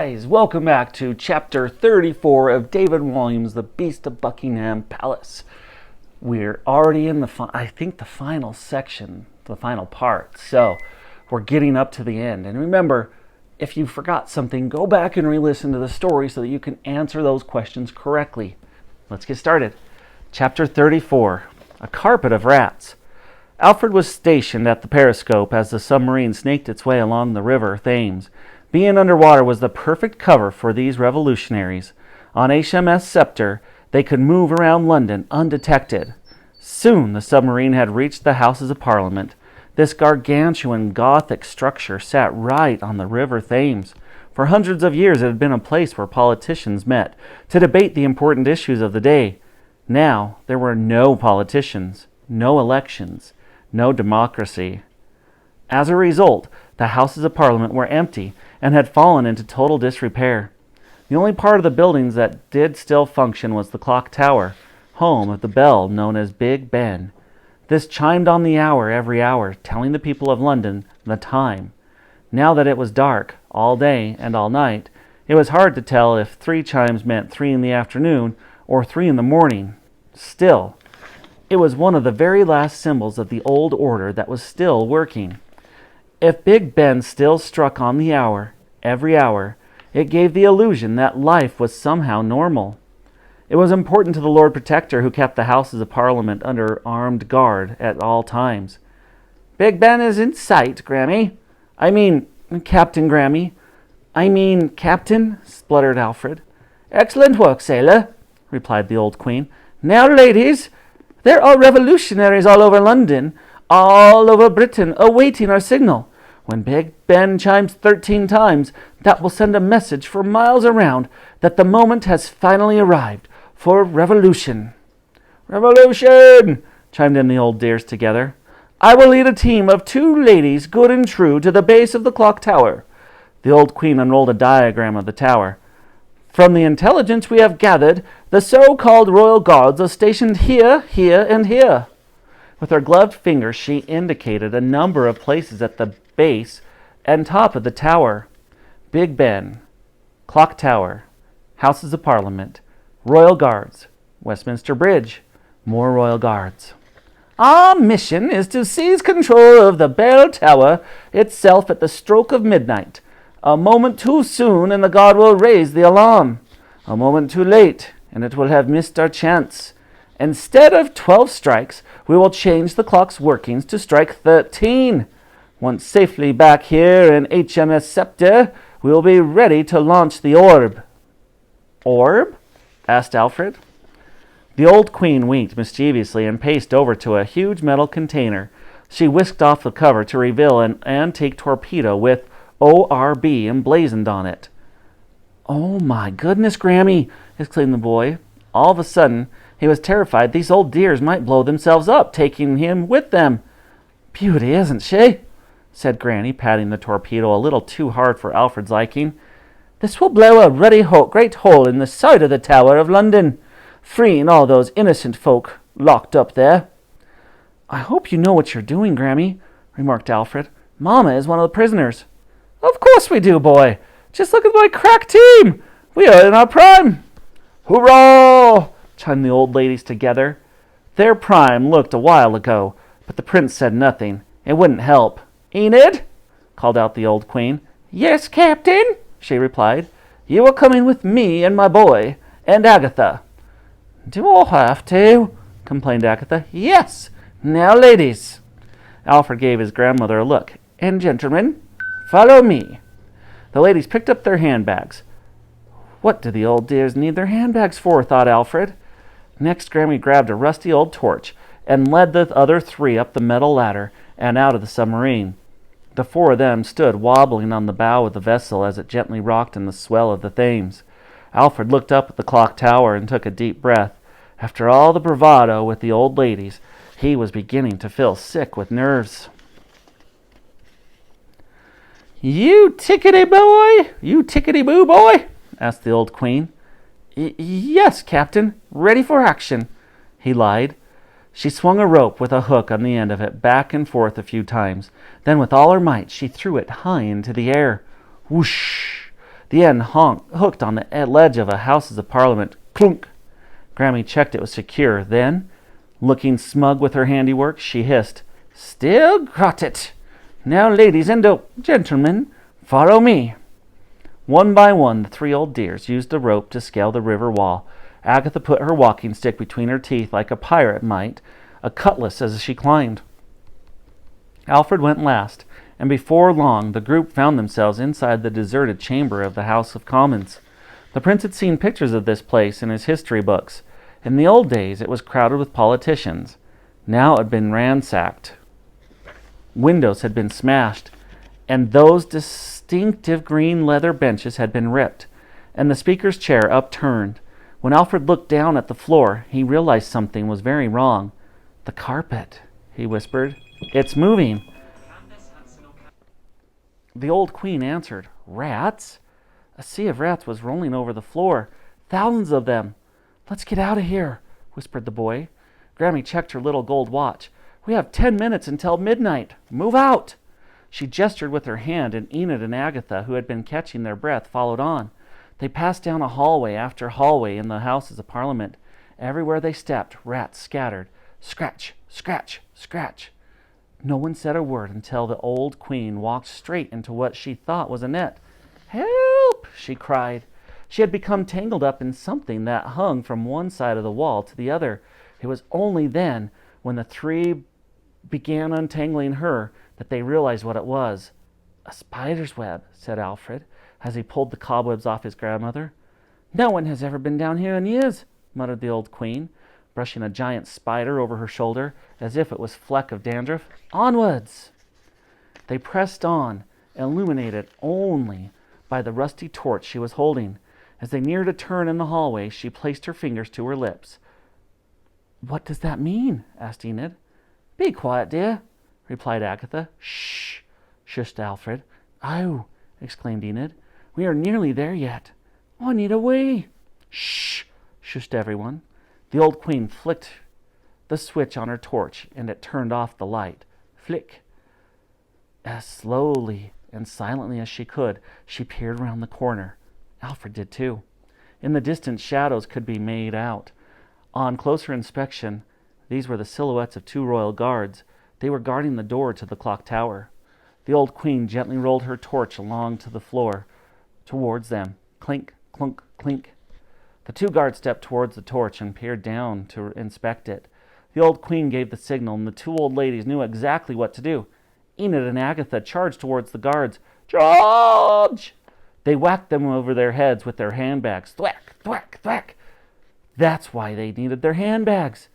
guys, welcome back to chapter 34 of David Walliams' The Beast of Buckingham Palace. We're already in the final section, the final part, so we're getting up to the end. And remember, if you forgot something, go back and re-listen to the story so that you can answer those questions correctly. Let's get started. Chapter 34, A Carpet of Rats. Alfred was stationed at the periscope as the submarine snaked its way along the river Thames. Being underwater was the perfect cover for these revolutionaries. On HMS Scepter, they could move around London undetected. Soon the submarine had reached the Houses of Parliament. This gargantuan Gothic structure sat right on the river Thames. For hundreds of years it had been a place where politicians met to debate the important issues of the day. Now there were no politicians, no elections, no democracy. As a result, the Houses of Parliament were empty and had fallen into total disrepair. The only part of the buildings that did still function was the clock tower, home of the bell known as Big Ben. This chimed on the hour every hour, telling the people of London the time. Now that it was dark, all day and all night, it was hard to tell if 3 chimes meant 3 in the afternoon or 3 in the morning. Still, it was one of the very last symbols of the old order that was still working. If Big Ben still struck on the hour, every hour, it gave the illusion that life was somehow normal. It was important to the Lord Protector, who kept the Houses of Parliament under armed guard at all times. "Big Ben is in sight, Captain Grammy. Captain," spluttered Alfred. "Excellent work, sailor," replied the old Queen. "Now, ladies, there are revolutionaries all over London, all over Britain, awaiting our signal. When Big Ben chimes 13 times, that will send a message for miles around that the moment has finally arrived for revolution." "Revolution!" chimed in the old dears together. "I will lead a team of 2 ladies, good and true, to the base of the clock tower." The old Queen unrolled a diagram of the tower. "From the intelligence we have gathered, the so-called royal guards are stationed here, here, and here." With her gloved fingers, she indicated a number of places at the base and top of the tower. Big Ben, Clock Tower, Houses of Parliament, Royal Guards, Westminster Bridge, more Royal Guards. "Our mission is to seize control of the bell tower itself at the stroke of midnight. A moment too soon and the guard will raise the alarm. A moment too late and it will have missed our chance. Instead of 12 strikes, we will change the clock's workings to strike 13. Once safely back here in HMS Scepter, we will be ready to launch the orb." "Orb?" asked Alfred. The old Queen winked mischievously and paced over to a huge metal container. She whisked off the cover to reveal an antique torpedo with ORB emblazoned on it. "Oh my goodness, Grammy!" exclaimed the boy. All of a sudden, he was terrified these old dears might blow themselves up, taking him with them. "Beauty, isn't she?" said Granny, patting the torpedo a little too hard for Alfred's liking. "This will blow a ruddy great hole in the side of the Tower of London, freeing all those innocent folk locked up there." "I hope you know what you're doing, Grammy," remarked Alfred. "Mama is one of the prisoners." "Of course we do, boy. Just look at my crack team. We are in our prime." "Hurrah!" chimed the old ladies together. Their prime looked a while ago, but the prince said nothing. It wouldn't help. "Enid," called out the old Queen. "Yes, Captain," she replied. "You are coming with me and my boy, and Agatha." "Do I have to?" complained Agatha. "Yes. Now, ladies." Alfred gave his grandmother a look. "And gentlemen, follow me." The ladies picked up their handbags. What do the old dears need their handbags for, thought Alfred. Next, Grammy grabbed a rusty old torch and led the other 3 up the metal ladder and out of the submarine. The 4 of them stood wobbling on the bow of the vessel as it gently rocked in the swell of the Thames. Alfred looked up at the clock tower and took a deep breath. After all the bravado with the old ladies, he was beginning to feel sick with nerves. "You tickety-boo boy?" asked the old Queen. Yes, Captain. Ready for action," he lied. She swung a rope with a hook on the end of it back and forth a few times. Then with all her might she threw it high into the air. Whoosh! The end hooked on the ledge of a Houses of Parliament. Clunk! Grammy checked it was secure. Then, looking smug with her handiwork, she hissed, "Still got it! Now, ladies and gentlemen, follow me." One by one, the 3 old dears used a rope to scale the river wall. Agatha put her walking stick between her teeth like a pirate might, a cutlass as she climbed. Alfred went last, and before long the group found themselves inside the deserted chamber of the House of Commons. The prince had seen pictures of this place in his history books. In the old days it was crowded with politicians. Now it had been ransacked. Windows had been smashed, and those distinctive green leather benches had been ripped, and the speaker's chair upturned. When Alfred looked down at the floor, he realized something was very wrong. "The carpet," he whispered. "It's moving." The old queen answered, "Rats?" A sea of rats was rolling over the floor, thousands of them. "Let's get out of here," whispered the boy. Grammy checked her little gold watch. "We have 10 minutes until midnight. Move out!" She gestured with her hand, and Enid and Agatha, who had been catching their breath, followed on. They passed down a hallway after hallway in the Houses of Parliament. Everywhere they stepped, rats scattered. Scratch, scratch, scratch. No one said a word until the old queen walked straight into what she thought was a net. "Help!" she cried. She had become tangled up in something that hung from one side of the wall to the other. It was only then, when the 3 began untangling her, that they realized what it was. "A spider's web," said Alfred, as he pulled the cobwebs off his grandmother. "No one has ever been down here in years," muttered the old queen, brushing a giant spider over her shoulder, as if it was a fleck of dandruff. "Onwards!" They pressed on, illuminated only by the rusty torch she was holding. As they neared a turn in the hallway, she placed her fingers to her lips. "What does that mean?" asked Enid. "Be quiet, dear," replied Agatha. "Shh!" shushed Alfred. "Oh!" exclaimed Enid. "We are nearly there yet." "I need a wee." "Shh!" shushed everyone. The old queen flicked the switch on her torch, and it turned off the light. Flick! As slowly and silently as she could, she peered around the corner. Alfred did too. In the distance, shadows could be made out. On closer inspection, these were the silhouettes of 2 royal guards. They were guarding the door to the clock tower. The old queen gently rolled her torch along to the floor, towards them. Clink, clunk, clink. The 2 guards stepped towards the torch and peered down to inspect it. The old queen gave the signal, and the 2 old ladies knew exactly what to do. Enid and Agatha charged towards the guards. "Charge!" They whacked them over their heads with their handbags. Thwack, thwack, thwack. That's why they needed their handbags.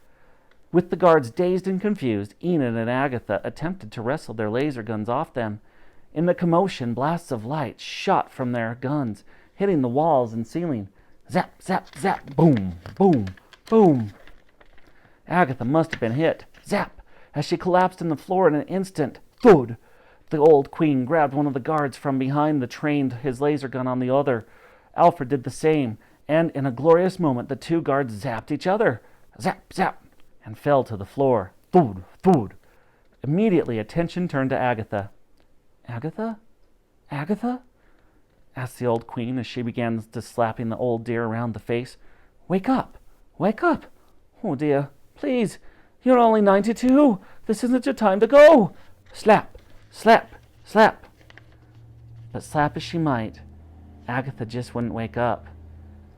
With the guards dazed and confused, Enid and Agatha attempted to wrestle their laser guns off them. In the commotion, blasts of light shot from their guns, hitting the walls and ceiling. Zap, zap, zap, boom, boom, boom. Agatha must have been hit. Zap! As she collapsed on the floor in an instant. Thud! The old queen grabbed one of the guards from behind and trained his laser gun on the other. Alfred did the same, and in a glorious moment the 2 guards zapped each other. Zap, zap! And fell to the floor. Thud! Thud! Immediately attention turned to Agatha. "Agatha? Agatha?" asked the old queen as she began to slapping the old dear around the face. "Wake up! Wake up! Oh dear, please, you're only 92. This isn't your time to go." Slap! Slap! Slap! But slap as she might, Agatha just wouldn't wake up.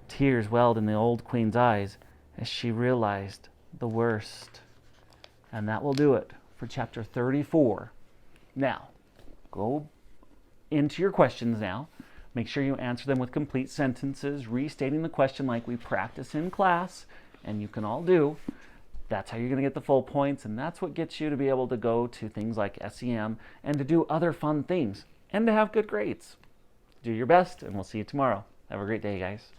Tears welled in the old queen's eyes as she realized the worst. And that will do it for chapter 34. Now, go into your questions now. Make sure you answer them with complete sentences, restating the question like we practice in class, and you can all do. That's how you're going to get the full points, and that's what gets you to be able to go to things like SEM and to do other fun things and to have good grades. Do your best, and we'll see you tomorrow. Have a great day, guys.